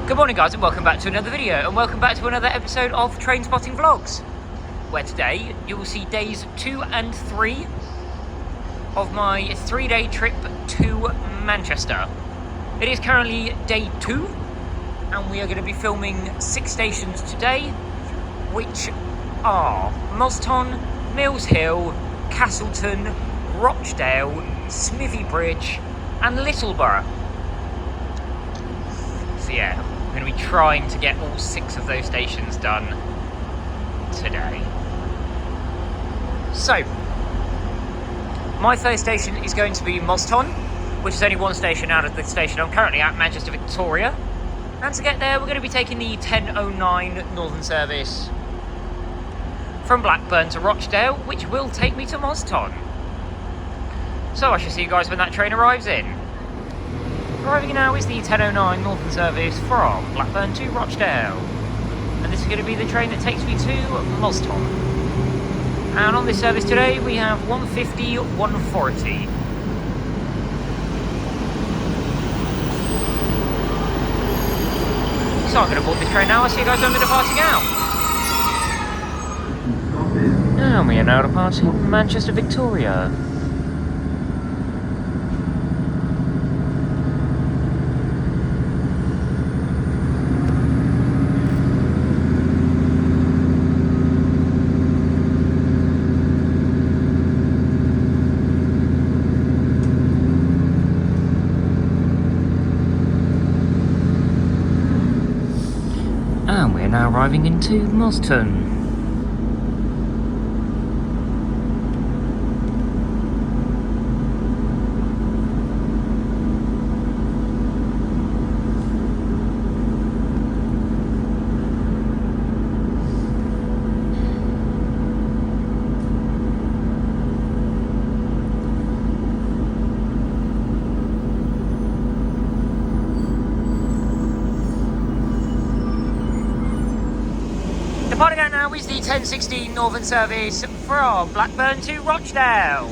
Good morning guys and welcome back to another video and welcome back to another episode of Train Spotting Vlogs, where today you will see days 2 and 3 of my 3-day trip to Manchester. It is currently day 2 and we are going to be filming 6 stations today, which are Moston, Mills Hill, Castleton, Rochdale, Smithy Bridge and Littleborough. So yeah, we're going to be trying to get all 6 of those stations done today. So, my first station is going to be Moston, which is only one station out of the station I'm currently at, Manchester Victoria. And to get there, we're going to be taking the 10:09 Northern service from Blackburn to Rochdale, which will take me to Moston. So I shall see you guys when that train arrives in. Arriving now is the 10:09 Northern service from Blackburn to Rochdale. And this is going to be the train that takes me to Moston. And on this service today we have 150, 140. So I'm going to board this train now. I'll see you guys when we're departing out. And we are now departing Manchester Victoria. And we're now arriving into Moston. Departing out now is the 10:16 Northern service from Blackburn to Rochdale.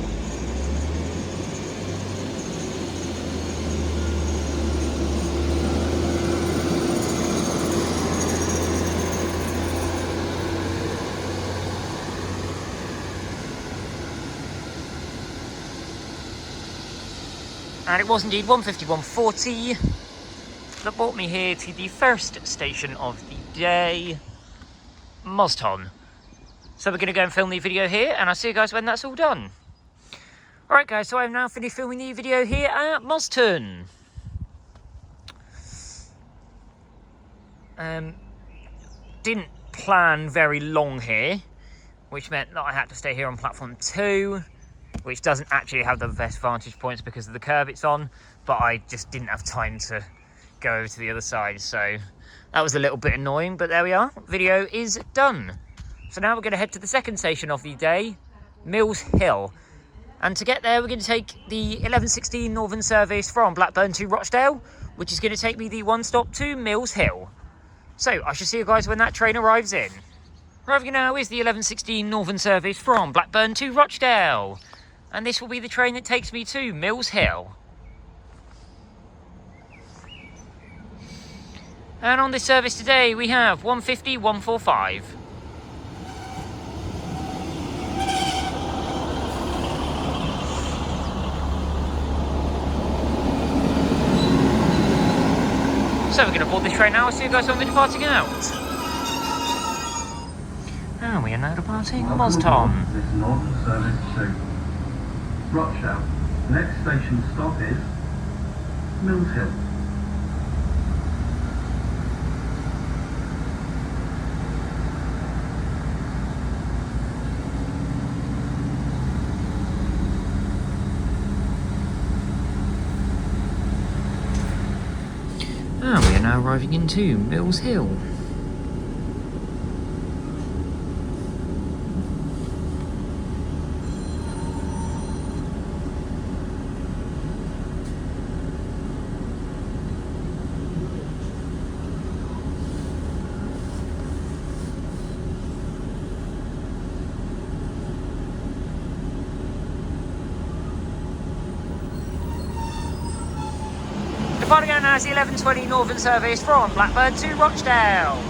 And it was indeed 150, 140 that brought me here to the first station of the day, Moston. So we're going to go and film the video here and I'll see you guys when that's all done. Alright guys, so I've now finished filming the video here at Moston. Didn't plan very long here, which meant that I had to stay here on platform 2, which doesn't actually have the best vantage points because of the curve it's on, but I just didn't have time to go over to the other side, so that was a little bit annoying, but there we are. Video is done. So now we're going to head to the second station of the day, Mills Hill. And to get there, we're going to take the 11:16 Northern service from Blackburn to Rochdale, which is going to take me the one stop to Mills Hill. So I shall see you guys when that train arrives in. Arriving now is the 11:16 Northern service from Blackburn to Rochdale. And this will be the train that takes me to Mills Hill. And on this service today, we have 150, 145. So we're going to board this train now. I'll see you guys when we're departing out. And we are now departing Moston. This Northern service to Rochdale. Next station stop is Mills Hill. And we are now arriving into Mills Hill. Parting out now is the 11:20 Northern service from Blackburn to Rochdale.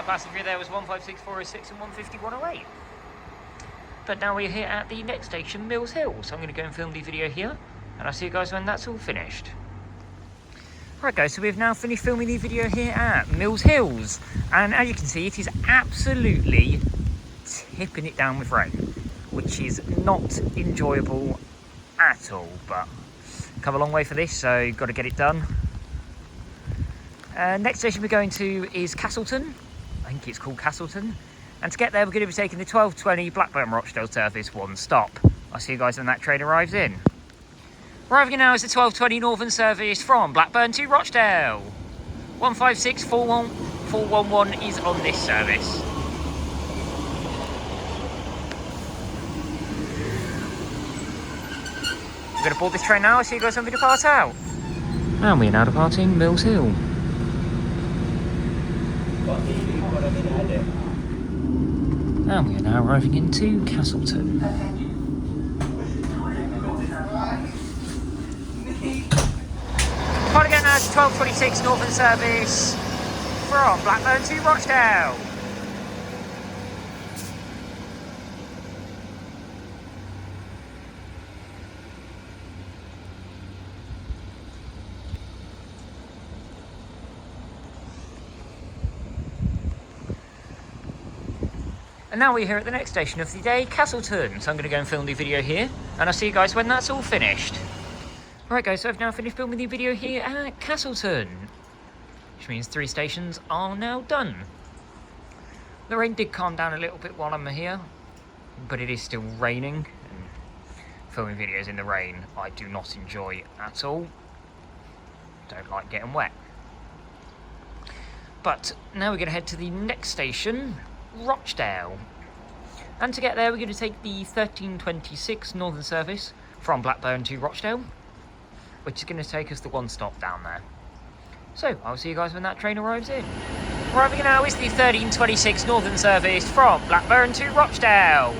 Passenger there was 156406 and 15108. But now we're here at the next station, Mills Hill. So I'm going to go and film the video here, and I'll see you guys when that's all finished. Right guys, so we've now finished filming the video here at Mills Hills, and as you can see, it is absolutely tipping it down with rain, which is not enjoyable at all, but come a long way for this, so got to get it done. Next station we're going to is Castleton. I think it's called Castleton, and to get there we're going to be taking the 12:20 Blackburn Rochdale service one stop. I'll see you guys when that train arrives in. Arriving now is the 12:20 Northern service from Blackburn to Rochdale. 156411 is on this service. We're going to board this train now. I'll see you guys when we depart out. And we're now departing Mills Hill. And we are now arriving into Castleton. Parting out now is 12:26 Northern service from Blackburn to Rochdale. And now we're here at the next station of the day, Castleton. So I'm going to go and film the video here, and I'll see you guys when that's all finished. Right guys, so I've now finished filming the video here at Castleton, which means 3 stations are now done. The rain did calm down a little bit while I'm here, but it is still raining, and filming videos in the rain I do not enjoy at all. Don't like getting wet. But now we're going to head to the next station, Rochdale, and to get there we're going to take the 13:26 Northern service from Blackburn to Rochdale, which is going to take us the one stop down there. So I'll see you guys when that train arrives in. Arriving now is the 13:26 Northern service from Blackburn to Rochdale.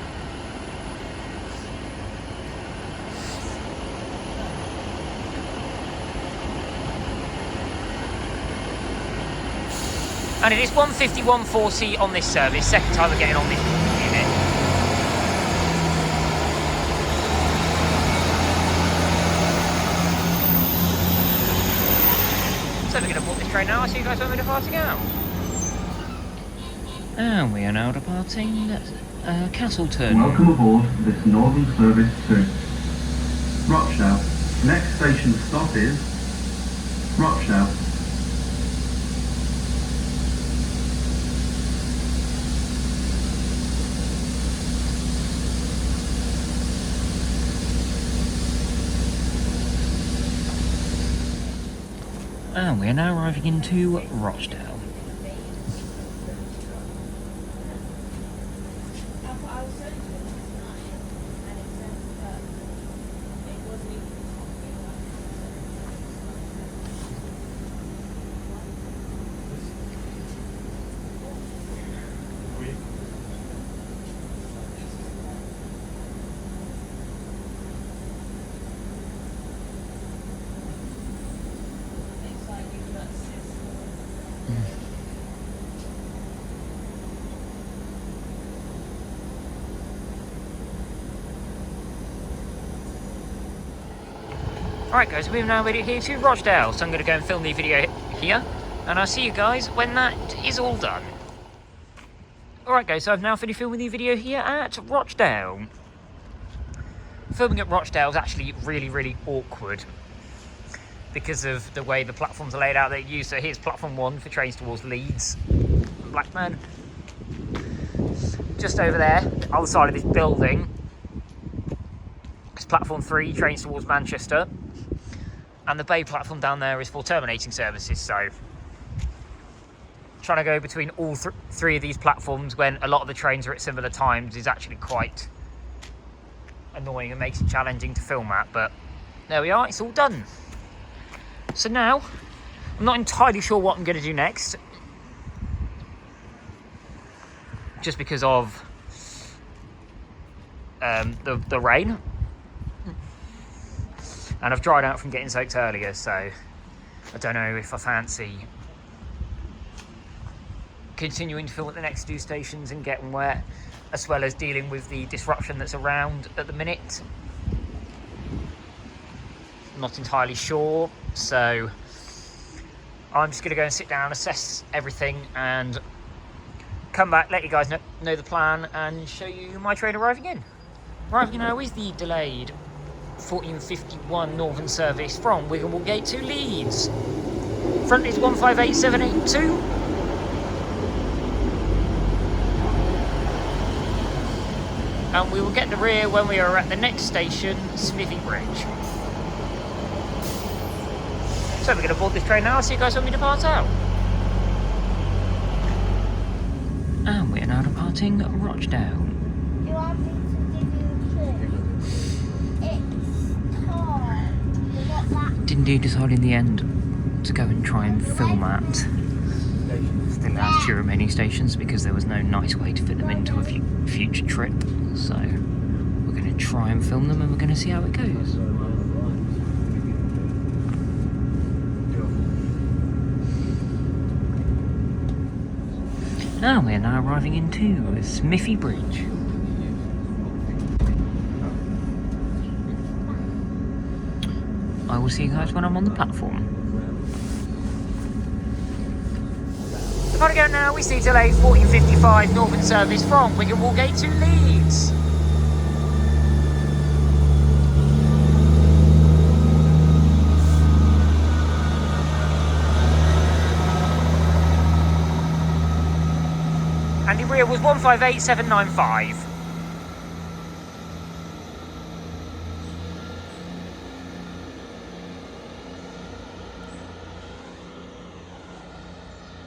And it is 151.40 on this service, second time we're getting on this unit. So we're going to board this train now. I'll see you guys when we're departing out. And we are now departing Castleton. Welcome aboard this Northern service to Rochdale. Next station stop is Rochdale. And we are now arriving into Rochdale. Alright guys, we've now made it here to Rochdale, so I'm going to go and film the video here, and I'll see you guys when that is all done. Alright guys, so I've now finished filming the video here at Rochdale. Filming at Rochdale is actually really awkward because of the way the platforms are laid out that you use. So here's platform 1 for trains towards Leeds, Blackburn. Just over there, the other side of this building, is platform 3, trains towards Manchester. And the bay platform down there is for terminating services, so trying to go between all three of these platforms when a lot of the trains are at similar times is actually quite annoying and makes it challenging to film at, but there we are, it's all done. So now, I'm not entirely sure what I'm going to do next, just because of the rain, and I've dried out from getting soaked earlier, so I don't know if I fancy continuing to film at the next two stations and getting wet, as well as dealing with the disruption that's around at the minute. I'm not entirely sure, so I'm just going to go and sit down, assess everything, and come back, let you guys know the plan, and show you my train arriving in. Arriving now is the delayed 1451 Northern service from Wigan Woolgate to Leeds. Front is 158782. And we will get the rear when we are at the next station, Smithy Bridge. So we're going to board this train now. I'll see you guys when we depart out. And we're now departing Rochdale. You want me to give you a clue? It's tall. You got that? Didn't you decide in the end to go and try and film at the last two remaining stations because there was no nice way to fit them into a future trip? So we're going to try and film them and we're going to see how it goes. And we're now arriving into Smithy Bridge. I will see you guys when I'm on the platform. Departing out now, we see delayed 1455 Northern service from Wigan Woolgate to Leeds. And the rear was 158795.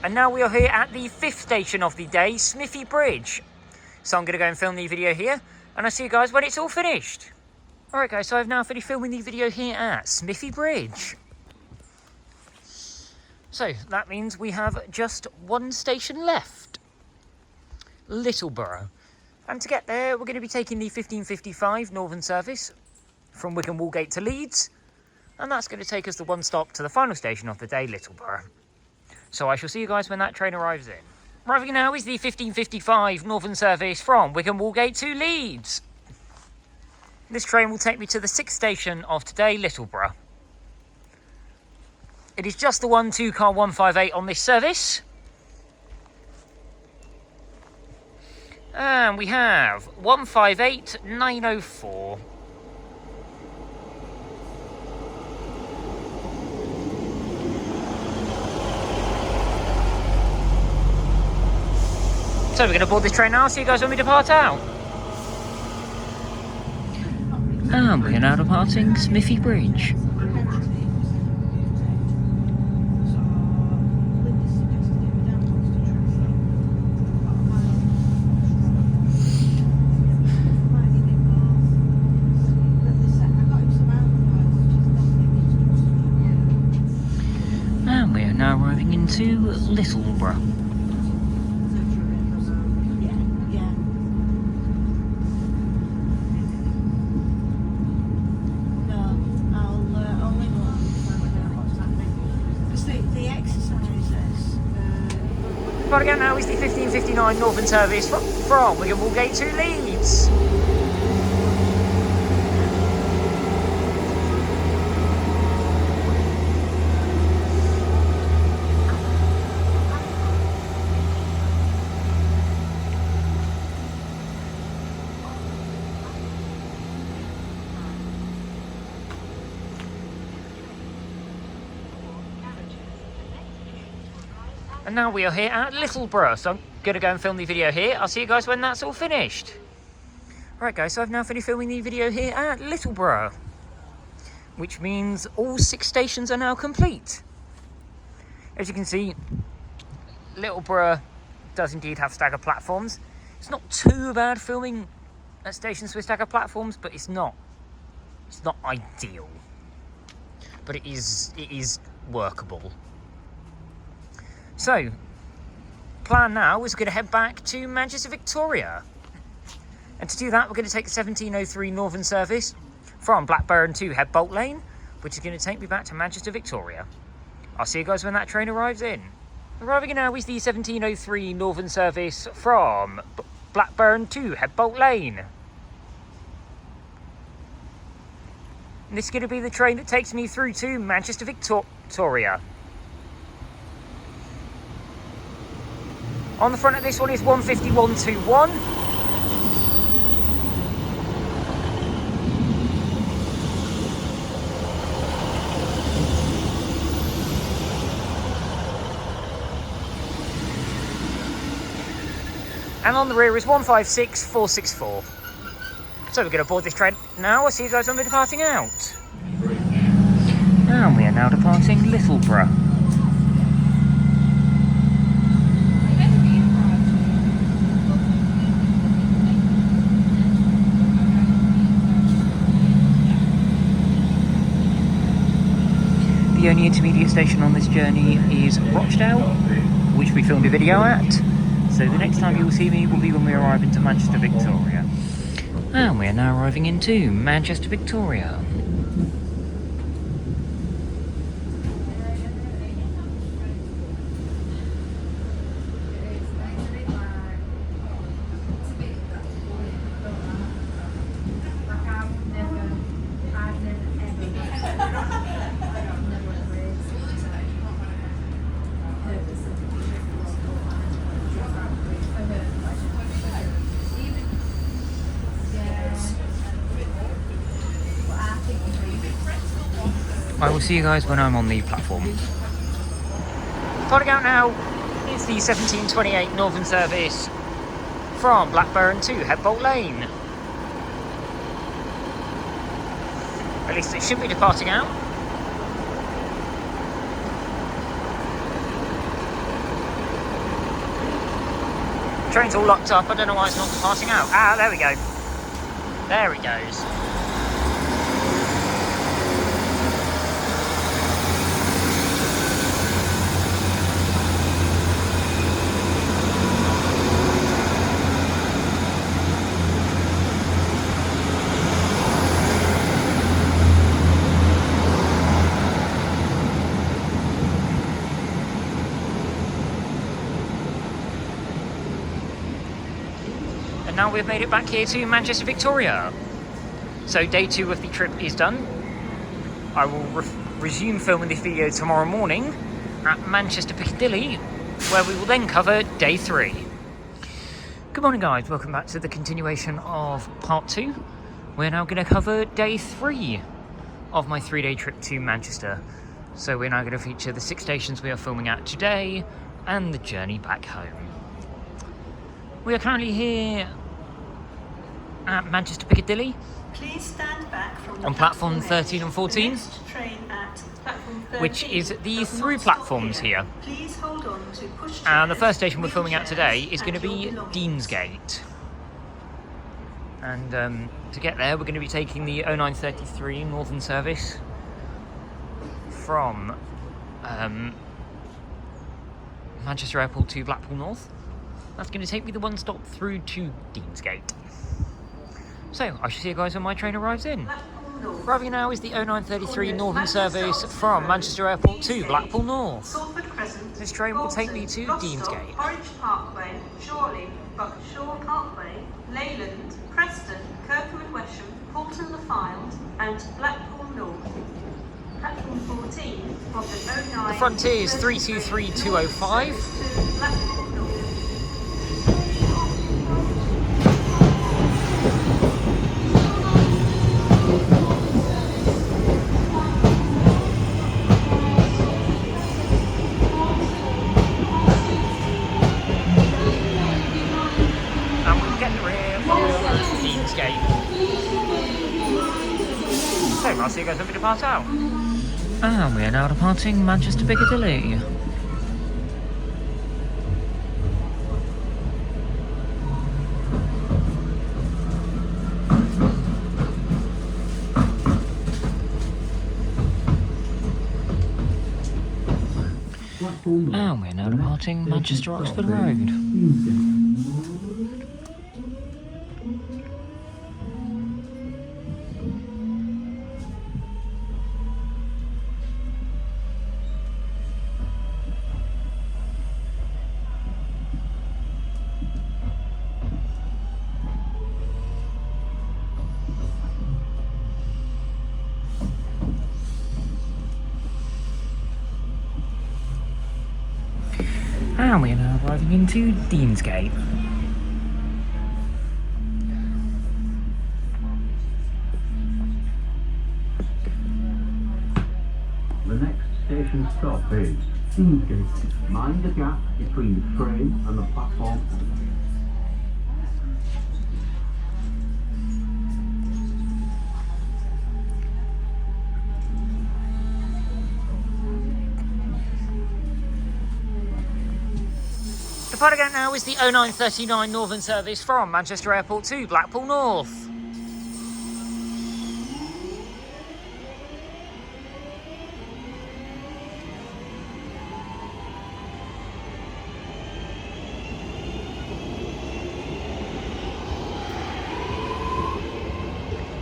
And now we are here at the fifth station of the day, Smithy Bridge. So I'm going to go and film the video here, and I'll see you guys when it's all finished. Alright guys, so I've now finished filming the video here at Smithy Bridge. So that means we have just one station left. Littleborough. And to get there, we're going to be taking the 1555 Northern service from Wigan Woolgate to Leeds. And that's going to take us the one stop to the final station of the day, Littleborough. So I shall see you guys when that train arrives in. Arriving now is the 1555 Northern service from Wigan Woolgate to Leeds. This train will take me to the sixth station of today, Littleborough. It is just the one 2-car 158 on this service. And we have 158904. So we're going to board this train now, see you guys when we depart out. And we're now departing Smithy Bridge. And we are now arriving into Littleborough. But again now is the 1559 Northern service from Wigan Woolgate to Leeds. And now we are here at Littleborough, so I'm going to go and film the video here. I'll see you guys when that's all finished. Right guys, so I've now finished filming the video here at Littleborough. which means all 6 stations are now complete. As you can see, Littleborough does indeed have staggered platforms. It's not too bad filming at stations with staggered platforms, but it's not ideal. But it is workable. So, plan now is we're going to head back to Manchester Victoria. And to do that, we're going to take the 1703 Northern service from Blackburn to Headbolt Lane, which is going to take me back to Manchester Victoria. I'll see you guys when that train arrives in. Arriving now is the 1703 Northern service from Blackburn to Headbolt Lane. And this is going to be the train that takes me through to Manchester Victoria. On the front of this one is 15121. And on the rear is 156464. So we're going to board this train now. I'll see you guys when we're departing out. And we are now departing Littleborough. The only intermediate station on this journey is Rochdale, which we filmed a video at. So the next time you will see me will be when we arrive into Manchester Victoria. And we are now arriving into Manchester Victoria. I will see you guys when I'm on the platform. Departing out now is the 1728 Northern service from Blackburn to Headbolt Lane. At least it should be departing out. Train's all locked up, I don't know why it's not departing out. Ah, there we go. There it goes. Now we've made it back here to Manchester Victoria. So day 2 of the trip is done. I will resume filming this video tomorrow morning at Manchester Piccadilly, where we will then cover day 3. Good morning guys, welcome back to the continuation of part 2. We're now going to cover day 3 of my 3-day trip to Manchester. So we're now going to feature the 6 stations we are filming at today and the journey back home. We are currently here at Manchester Piccadilly. Please stand back from on platform 13 and 14, next train at platform 13 which is the through platforms here. Please hold on to push And the first station we're filming at today is going to be Deansgate. And to get there, we're going to be taking the 0933 Northern service from Manchester Airport to Blackpool North. That's going to take me the one stop through to Deansgate. So, I shall see you guys when my train arrives in. Arriving now is the 0933 Northern service from Manchester Airport to Blackpool North. This train will take me to Deansgate. Orange Parkway, Chorley, Buckshore Parkway, Leyland, Preston, Kirkwood Wesham, Poulton Le Fylde, and Blackpool North. Platform 14 of the 09. The frontier is 323205. Blackpool North. So I'll see you guys want me to depart out? And we are now departing Manchester Piccadilly. And we're now departing Manchester Oxford Road. And we are now arriving into Deansgate. The next station stop is Deansgate. Mind the gap between the train and the platform. Departing out now is the 0939 Northern service from Manchester Airport to Blackpool North.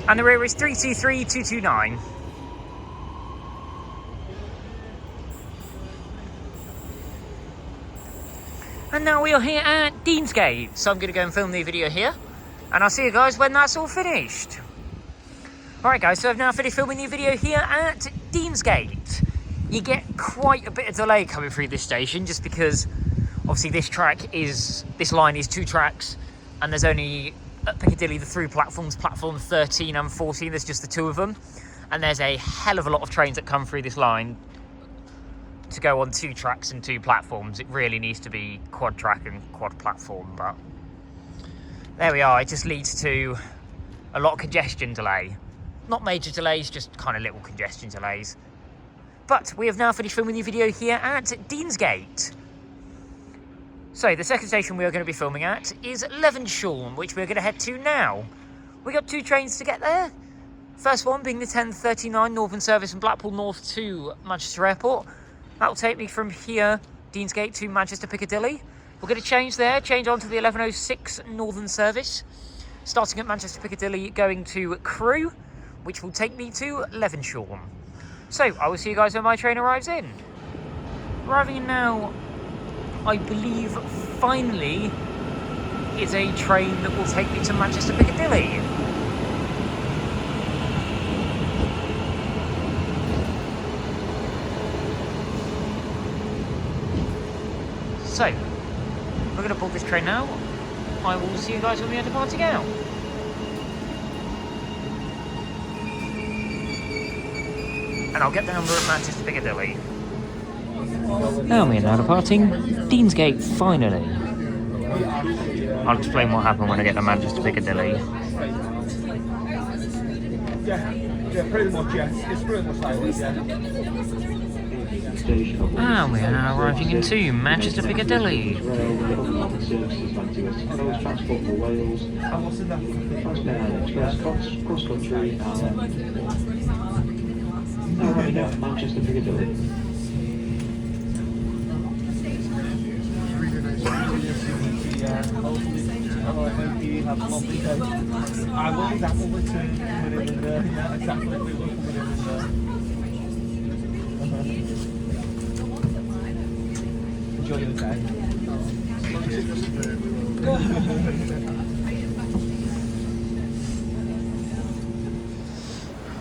And the rear is 323229. And now we are here at Deansgate, so I'm going to go and film the video here, and I'll see you guys when that's all finished. Alright guys, so I've now finished filming the video here at Deansgate. You get quite a bit of delay coming through this station, just because obviously this line is 2 tracks, and there's only at Piccadilly the 3 platforms, platform 13 and 14, there's just the 2 of them, and there's a hell of a lot of trains that come through this line to go on 2 tracks and 2 platforms. It really needs to be quad track and quad platform, but there we are. It just leads to a lot of congestion delay. Not major delays, just kind of little congestion delays. But we have now finished filming the video here at Deansgate. So the second station we are going to be filming at is Levenshulme, which we're going to head to now. We got 2 trains to get there. First one being the 1039 Northern service from Blackpool North to Manchester Airport. That will take me from here, Deansgate, to Manchester Piccadilly. We're going to change on to the 1106 Northern service, starting at Manchester Piccadilly, going to Crewe, which will take me to Levenshulme. So, I will see you guys when my train arrives in. Arriving in now, I believe, finally, is a train that will take me to Manchester Piccadilly. So, we're going to board this train now. I will see you guys when we are departing out. And I'll get the number at Manchester Piccadilly. And we are now departing Deansgate, finally. I'll explain what happened when I get to Manchester Piccadilly. Yeah, pretty much, yeah. It's pretty much like this, yeah. And we are now arriving into Manchester Piccadilly. CrossCountry and Manchester Piccadilly. I will example with 2 coming in there. Yeah, exactly. We will coming in there. Enjoy your day.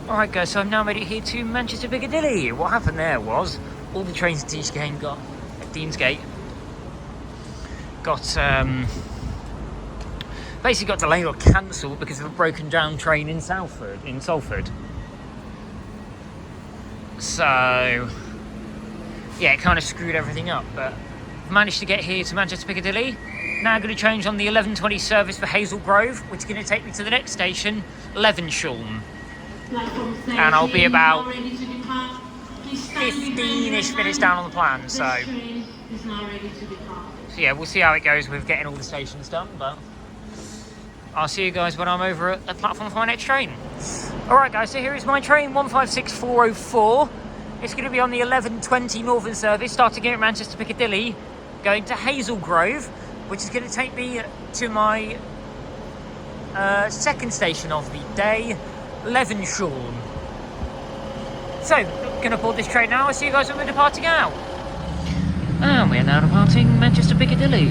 Alright guys, so I've now made it here to Manchester Piccadilly. What happened there was, all the trains at Deansgate basically got delayed or cancelled because of a broken down train in Salford. So, yeah, it kind of screwed everything up, but I've managed to get here to Manchester Piccadilly. Now I'm going to change on the 1120 service for Hazel Grove, which is going to take me to the next station, Levenshulme. and I'll be about 15-ish minutes down on the plan, so yeah, we'll see how it goes with getting all the stations done, but I'll see you guys when I'm over at the platform for my next train. Alright guys, so here is my train 156404. It's going to be on the 11:20 Northern service, starting here at Manchester Piccadilly, going to Hazel Grove, which is going to take me to my second station of the day, Levenshulme. So, going to board this train now. I'll see you guys when we're departing out. And we're now departing Manchester Piccadilly.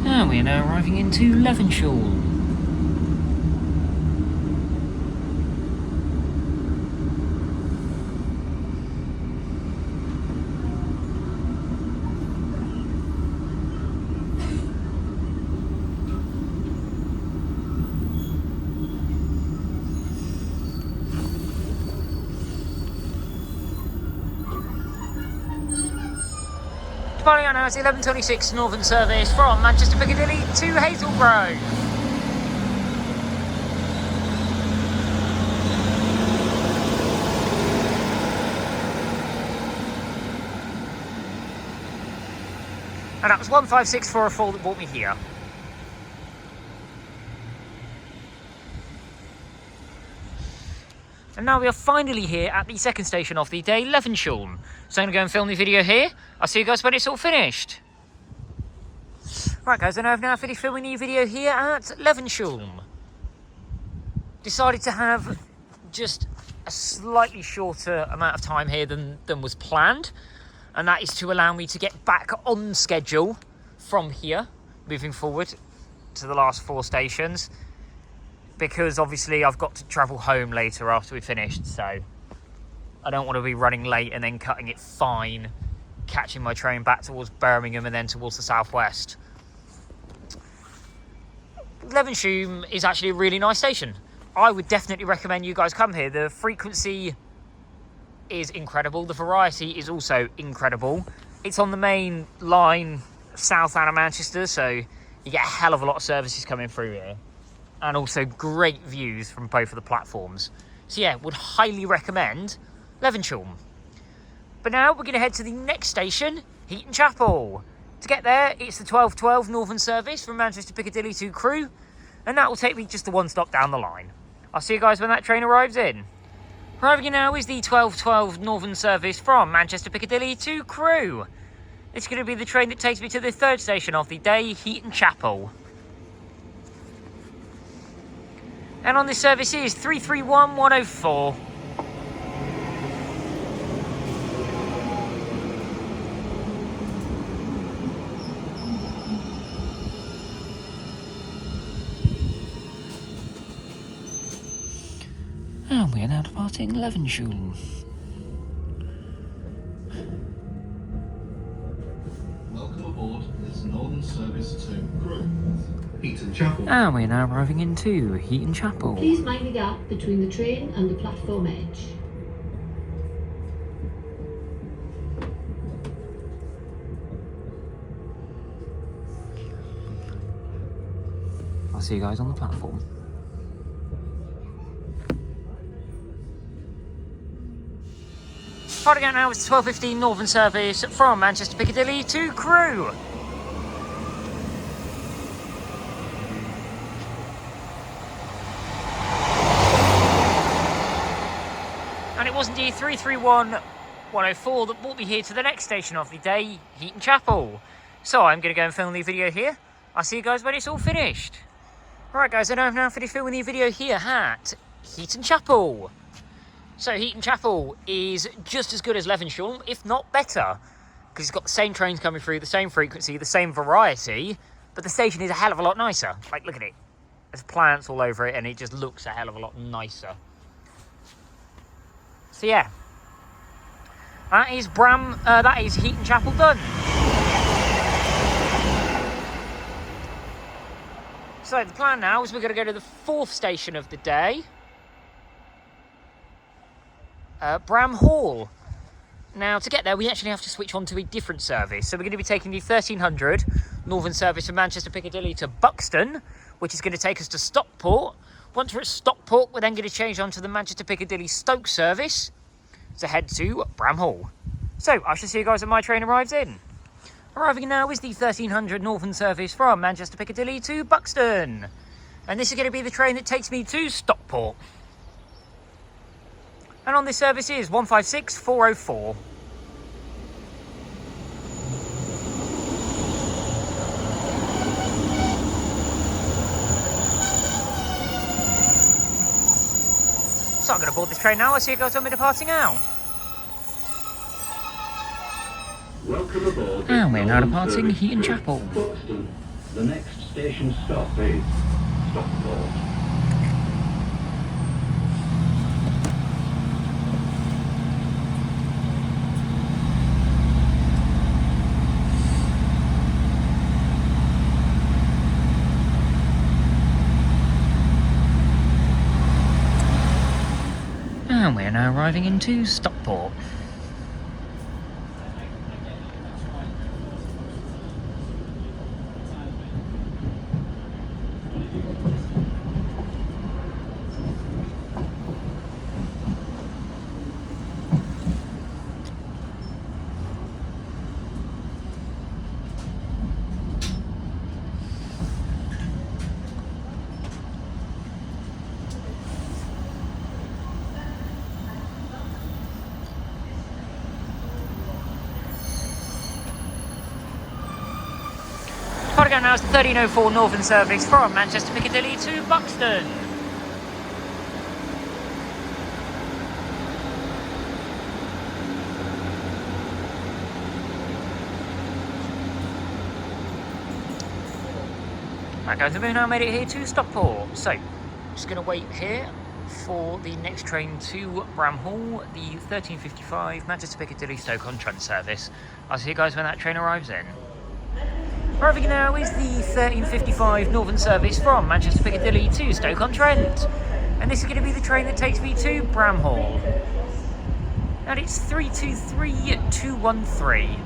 And we are now arriving into Levenshulme. Departing out now is the 11:26 Northern service from Manchester Piccadilly to Hazel Grove. And that was 15644 that brought me here. And now we are finally here at the second station of the day, Levenshulme. So I'm going to go and film the video here. I'll see you guys when it's all finished. Right guys, I know I've now finished filming the video here at Levenshulme. Decided to have just a slightly shorter amount of time here than was planned. And that is to allow me to get back on schedule from here, moving forward to the last 4 stations. Because obviously I've got to travel home later after we've finished, so I don't want to be running late and then cutting it fine, catching my train back towards Birmingham and then towards the southwest. Levenshulme is actually a really nice station. I would definitely recommend you guys come here. The frequency is incredible. The variety is also incredible. It's on the main line south out of Manchester, so you get a hell of a lot of services coming through here. And also great views from both of the platforms. So yeah, would highly recommend Levenshulme. But now we're going to head to the next station, Heaton Chapel. To get there, it's the 12:12 Northern service from Manchester Piccadilly to Crewe. And that will take me just the 1 stop down the line. I'll see you guys when that train arrives in. Arriving in now is the 12:12 Northern service from Manchester Piccadilly to Crewe. It's going to be the train that takes me to the third station of the day, Heaton Chapel. And on this service is 331104. And we are now departing Levenshulme. Welcome aboard this Northern service to Crewe, Heaton Chapel. And we are now arriving into Heaton Chapel. Please mind the gap between the train and the platform edge. I'll see you guys on the platform. Starting out now is 12:15 Northern service from Manchester Piccadilly to Crewe. And it was indeed 331104 that brought me here to the next station of the day, Heaton Chapel. So I'm going to go and film the video here. I'll see you guys when it's all finished. Right guys, I've now finished filming the video here at Heaton Chapel. So Heaton Chapel is just as good as Levenshulme, if not better. Because it's got the same trains coming through, the same frequency, the same variety, but the station is a hell of a lot nicer. Like, look at it. There's plants all over it, and it just looks a hell of a lot nicer. So yeah, that is Heaton Chapel done. So the plan now is we're going to go to the 4th station of the day, Bram Hall. Now, to get there, we actually have to switch on to a different service. So we're going to be taking the 1300 Northern service from Manchester Piccadilly to Buxton, which is going to take us to Stockport. Once we're at Stockport, we're then going to change on to the Manchester Piccadilly Stoke service to head to Bram Hall. So, I shall see you guys when my train arrives in. Arriving now is the 1300 Northern service from Manchester Piccadilly to Buxton. And this is going to be the train that takes me to Stockport. And on this service is 156404. So I'm going to board this train now. I'll see you guys when we're departing out. Welcome aboard. And we're now departing Heaton Chapel. Buxton. The next station stop is Stockport. And we're now arriving into Stockport. Again, now it's the 1304 Northern service from Manchester Piccadilly to Buxton. Right guys, we've now made it here to Stockport. So, just going to wait here for the next train to Bram Hall, the 1355 Manchester Piccadilly Stoke-on-Trent service. I'll see you guys when that train arrives in. Arriving now is the 1355 Northern service from Manchester Piccadilly to Stoke-on-Trent. And this is going to be the train that takes me to Bram Hall. And it's 323213.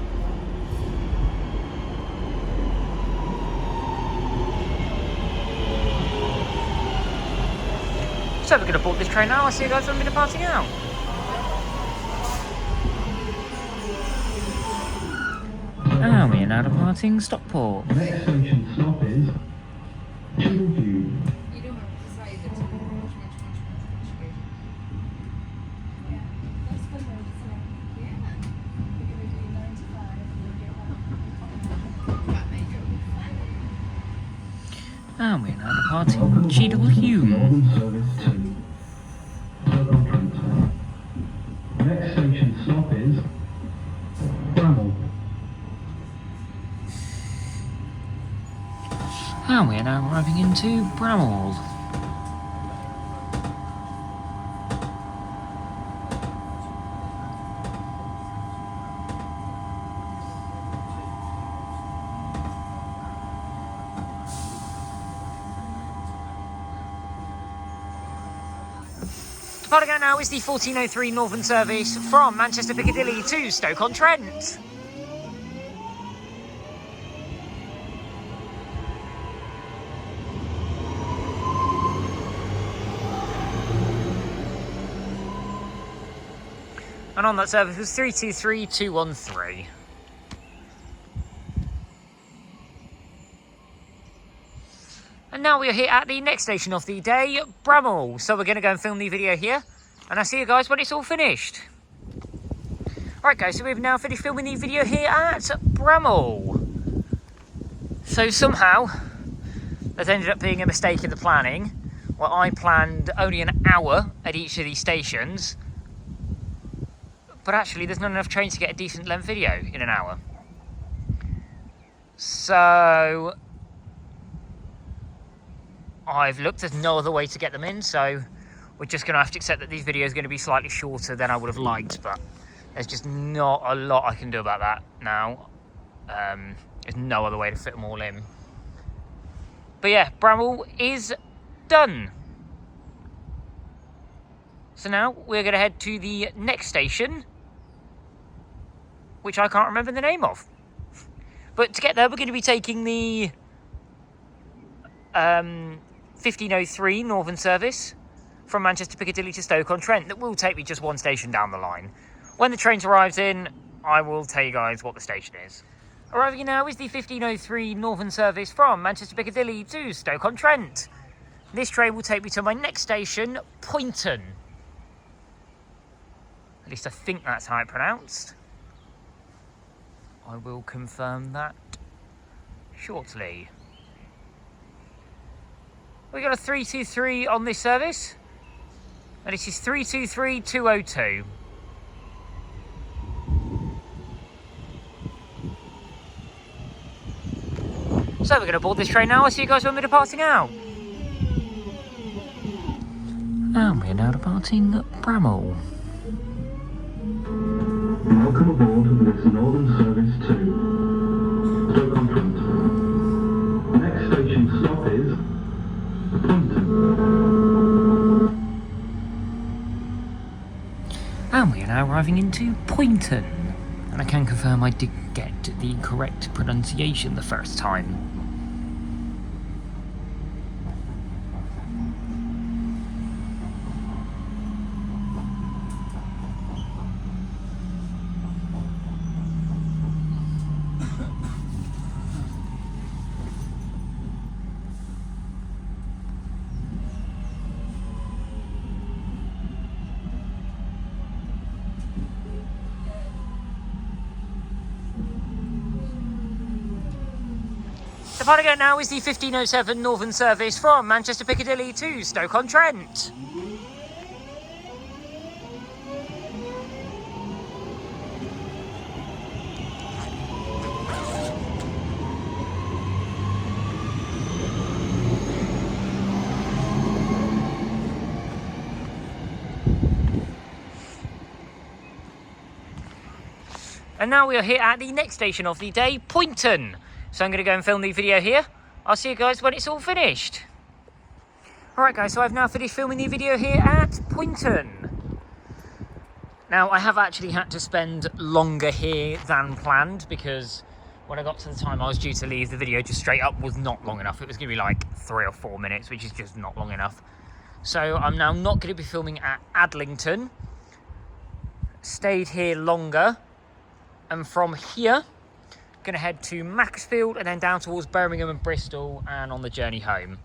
So we're going to board this train now. I'll see you guys when we're departing out. And we are now departing Stockport. Next station stop is Chilview. You don't have to decide that much. That's good. Yeah. We're going to do 95 And we are now departing Cheadle-Hulme. Northern service to Stoke-on-Trent. Next station stop is Bramall. And we are now arriving into Bramall. Departing out now is the 1403 Northern service from Manchester Piccadilly to Stoke-on-Trent. And on that service was 323213. And now we are here at the next station of the day, Bramall. So we're going to go and film the video here, and I'll see you guys when it's all finished. Right guys, so we've now finished filming the video here at Bramall. So somehow there's ended up being a mistake in the planning. Well, I planned only an hour at each of these stations, but actually there's not enough trains to get a decent length video in an hour. So I've looked, there's no other way to get them in, so we're just going to have to accept that these videos are going to be slightly shorter than I would have liked, but there's just not a lot I can do about that now. There's no other way to fit them all in. But yeah, Bramall is done. So now we're going to head to the next station, which I can't remember the name of. But to get there, we're going to be taking the 1503 Northern service from Manchester Piccadilly to Stoke-on-Trent. That will take me just one station down the line. When the train arrives in, I will tell you guys what the station is. Arriving now is the 1503 Northern service from Manchester Piccadilly to Stoke-on-Trent. This train will take me to my next station, Poynton. At least I think that's how it's pronounced. I will confirm that shortly. We got a 323 on this service, and this is 323-202. So we're going to board this train now. I'll see you guys when we're departing out. And we're now departing Bramall. Welcome aboard this Northern service to Stoke-on-Trent. The next station stop is Poynton. And we are now arriving into Poynton. And I can confirm I did get the correct pronunciation the first time. Departing out now is the 1507 Northern service from Manchester Piccadilly to Stoke-on-Trent. And now we are here at the next station of the day, Poynton. So I'm going to go and film the video here. I'll see you guys when it's all finished. Alright guys, so I've now finished filming the video here at Poynton. Now I have actually had to spend longer here than planned, because when I got to the time I was due to leave, the video just straight up was not long enough. It was going to be like 3 or 4 minutes, which is just not long enough. So I'm now not going to be filming at Adlington. Stayed here longer. And from here, going to head to Macclesfield and then down towards Birmingham and Bristol and on the journey home,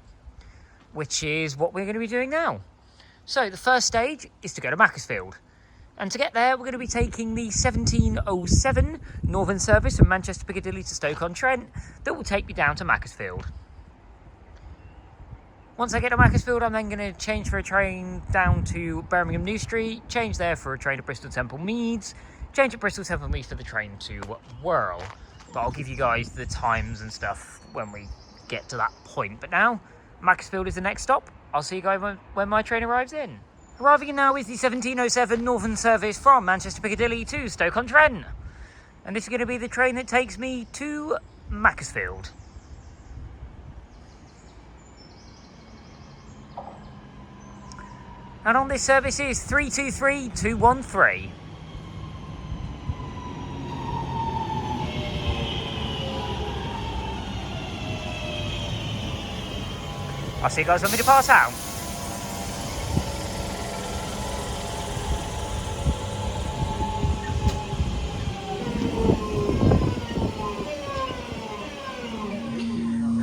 which is what we're going to be doing now. So the first stage is to go to Macclesfield, and to get there we're going to be taking the 1707 Northern service from Manchester Piccadilly to Stoke-on-Trent that will take me down to Macclesfield. Once I get to Macclesfield, I'm then going to change for a train down to Birmingham New Street, change there for a train to Bristol Temple Meads, change at Bristol Temple Meads for the train to Whirl. But I'll give you guys the times and stuff when we get to that point. But now, Macclesfield is the next stop. I'll see you guys when my train arrives in. Arriving in now is the 1707 Northern service from Manchester Piccadilly to Stoke-on-Trent. And this is going to be the train that takes me to Macclesfield. And on this service is 323-213. I'll see you guys when we depart out.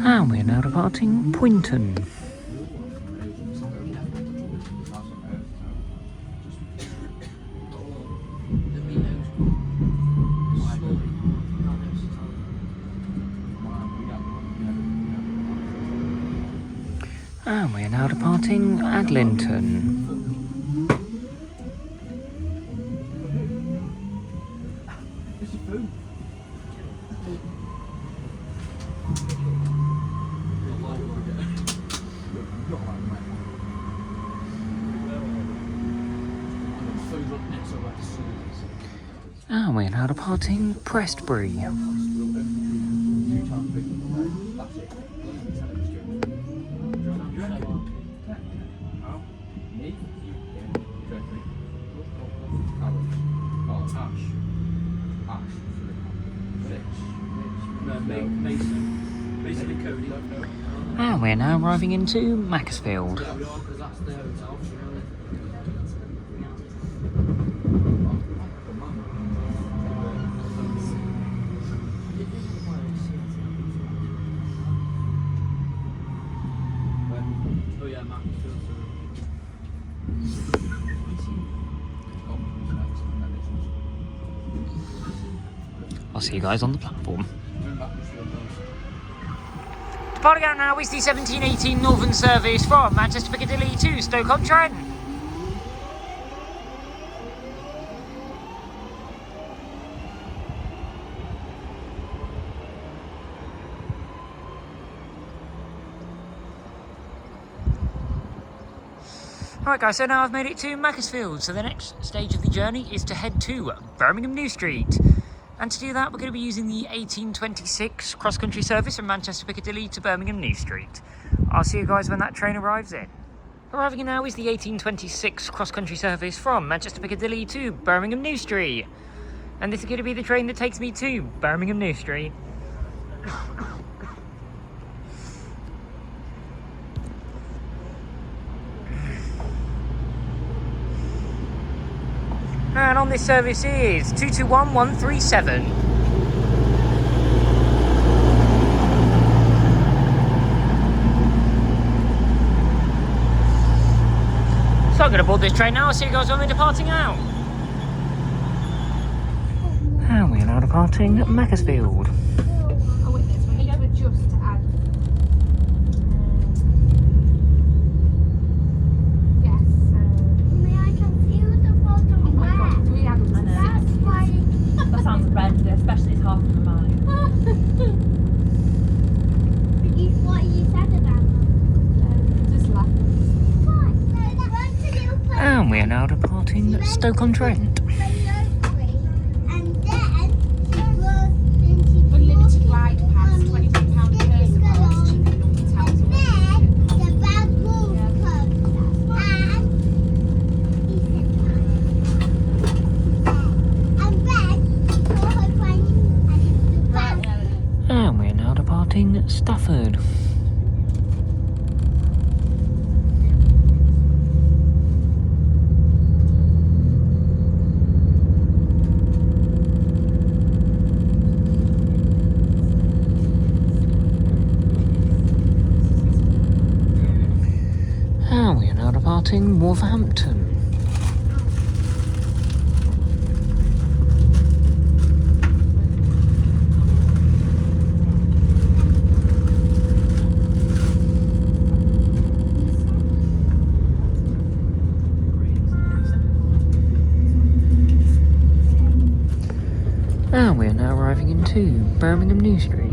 And we're now departing Poynton. And we are now departing Adlington. And we are now departing Prestbury. And we're now arriving into Macclesfield. I'll see you guys on the platform. Departing out now is the 1718 Northern service from Manchester Piccadilly to Stoke-on-Trent. Alright guys, so now I've made it to Macclesfield, so the next stage of the journey is to head to Birmingham New Street. And to do that, we're going to be using the 1826 cross-country service from Manchester Piccadilly to Birmingham New Street. I'll see you guys when that train arrives in. Arriving now is the 1826 cross-country service from Manchester Piccadilly to Birmingham New Street. And this is going to be the train that takes me to Birmingham New Street. And on this service is 221137. So I'm going to board this train now. I'll see you guys when we're departing out. And we are now departing Macclesfield. Oh wait, we need to adjust to add. Yes. May I confuse the bottom Oh my god, do we add them? That's why. That sounds horrendous, especially it's half of mine. What you said about them. Just laugh. And we are now departing Stoke-on-Trent. Unlimited ride pass, £22 per person, which cheaper than all the towns around. And we are now departing Stafford. And we are now departing Wolverhampton. And we are now arriving into Birmingham New Street.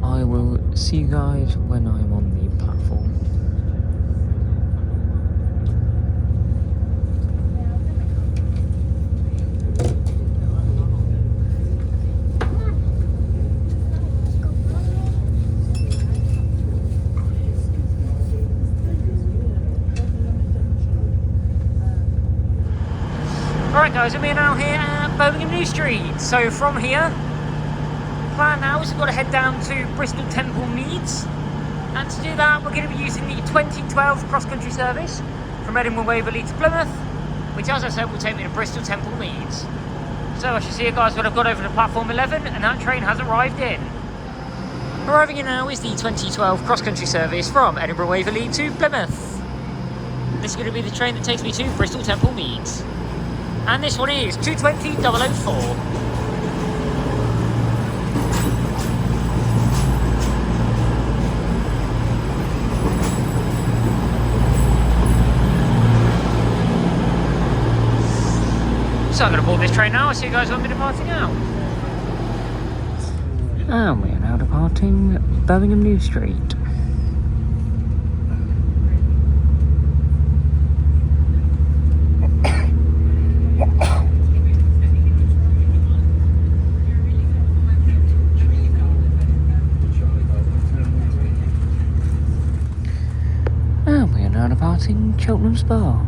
I will see you guys when I'm on the platform. Alright guys, we're now here at Birmingham New Street. So from here, plan now is we've got to head down to Bristol Temple Meads. And to do that, we're going to be using the 2012 cross-country service from Edinburgh Waverley to Plymouth, which as I said will take me to Bristol Temple Meads. So I shall see you guys when I've got over to platform 11 and that train has arrived in. Arriving in now is the 2012 cross-country service from Edinburgh Waverley to Plymouth. This is going to be the train that takes me to Bristol Temple Meads. And this one is 220-004. So I'm going to board this train now. I'll see you guys when we're departing out. And we are now departing Birmingham New Street. And we are now departing Cheltenham Spa.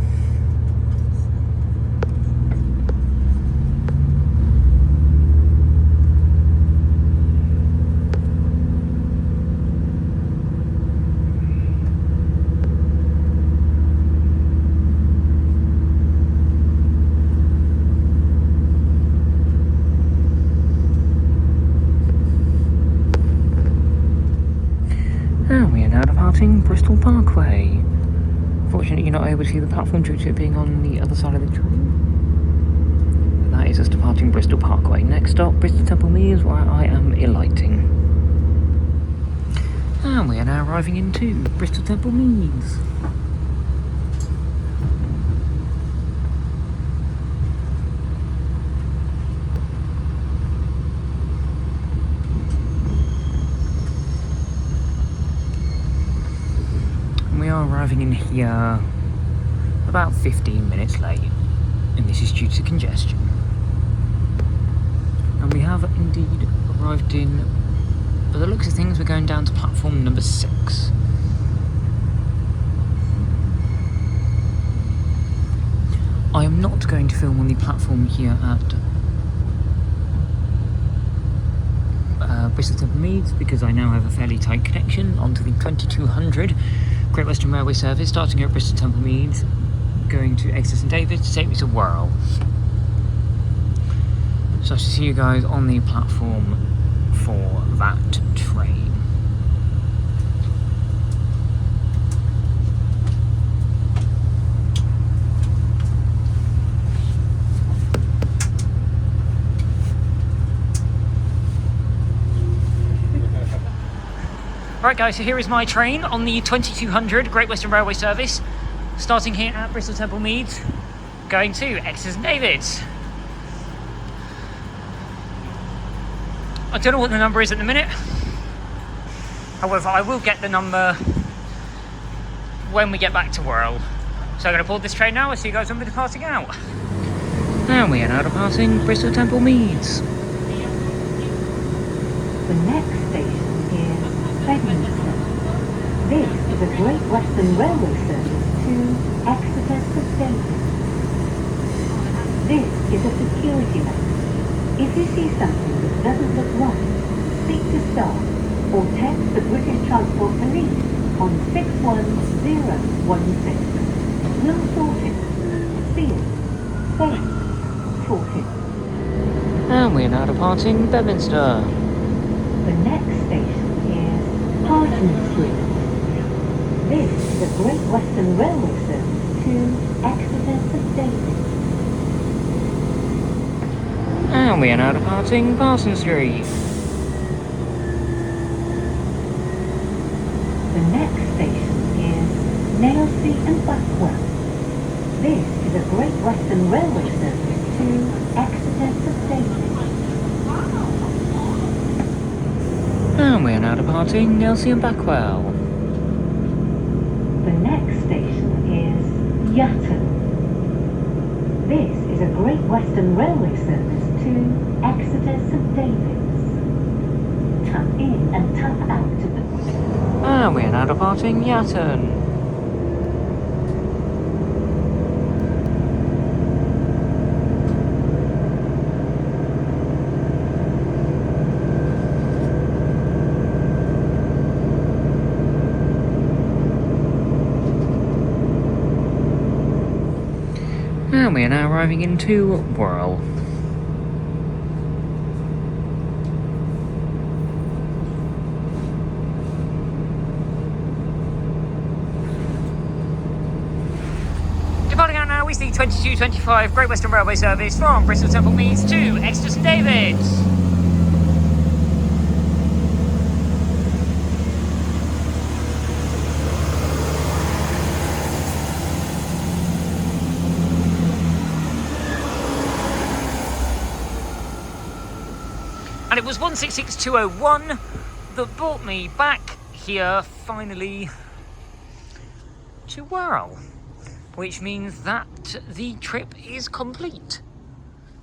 And we are now departing Bristol Parkway. Fortunately, you're not able to see the platform due to it being on the other side of the train. That is us departing Bristol Parkway. Next stop, Bristol Temple Meads, where I am alighting. And we are now arriving into Bristol Temple Meads. We are arriving in here about 15 minutes late, and this is due to congestion. And we have indeed arrived in, by the looks of things, we're going down to platform number 6. I am not going to film on the platform here at Bristol Temple Meads because I now have a fairly tight connection onto the 2200 Great Western Railway service starting at Bristol Temple Meads, going to Exeter St David's to take me to Wirral. So I shall see you guys on the platform for that train. Right guys, so here is my train on the 2200 Great Western Railway service, starting here at Bristol Temple Meads, going to Exeter St David's. I don't know what the number is at the minute, however I will get the number when we get back to Wirral. So I'm going to board this train now. I'll see you guys when we're departing out. And we are now departing Bristol Temple Meads. The next station is Bedminster. This is a Great Western Railway service to Exeter St David's. This is a security message. If you see something that doesn't look right, speak to staff or text the British Transport Police on 61016. We'll sort it. See it. Say it. Sort it. And we are now departing Bedminster. The next station is Parsons Street. This is a Great Western Railway service to Exeter St David's. And we are now departing Parsons Street. The next station is Nailsea and Backwell. This is a Great Western Railway service to Exeter St David's. And we are now departing Nailsea and Backwell. The next station is Yatton. This is a Great Western Railway service to Exeter St David's. Tap in and tap out to the... And we are now departing Yatton. And we are now arriving into Whirl. Departing out now is the 2225 Great Western Railway service from Bristol Temple Meads to Exeter St David's. And it was 166201 that brought me back here finally to Whirl, which means that the trip is complete.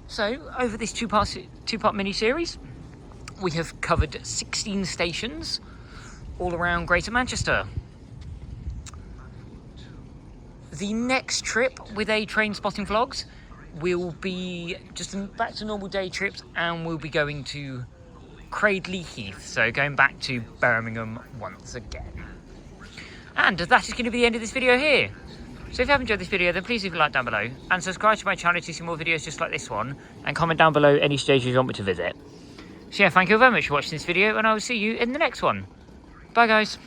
So over this two-part mini-series, we have covered 16 stations all around Greater Manchester. The next trip with a train spotting vlogs will be just back to normal day trips, and we'll be going to Cradley Heath, so going back to Birmingham once again. And that is going to be the end of this video here. So if you have enjoyed this video, then please leave a like down below and subscribe to my channel to see more videos just like this one, and comment down below any stations you want me to visit. So yeah, thank you very much for watching this video, and I will see you in the next one. Bye guys.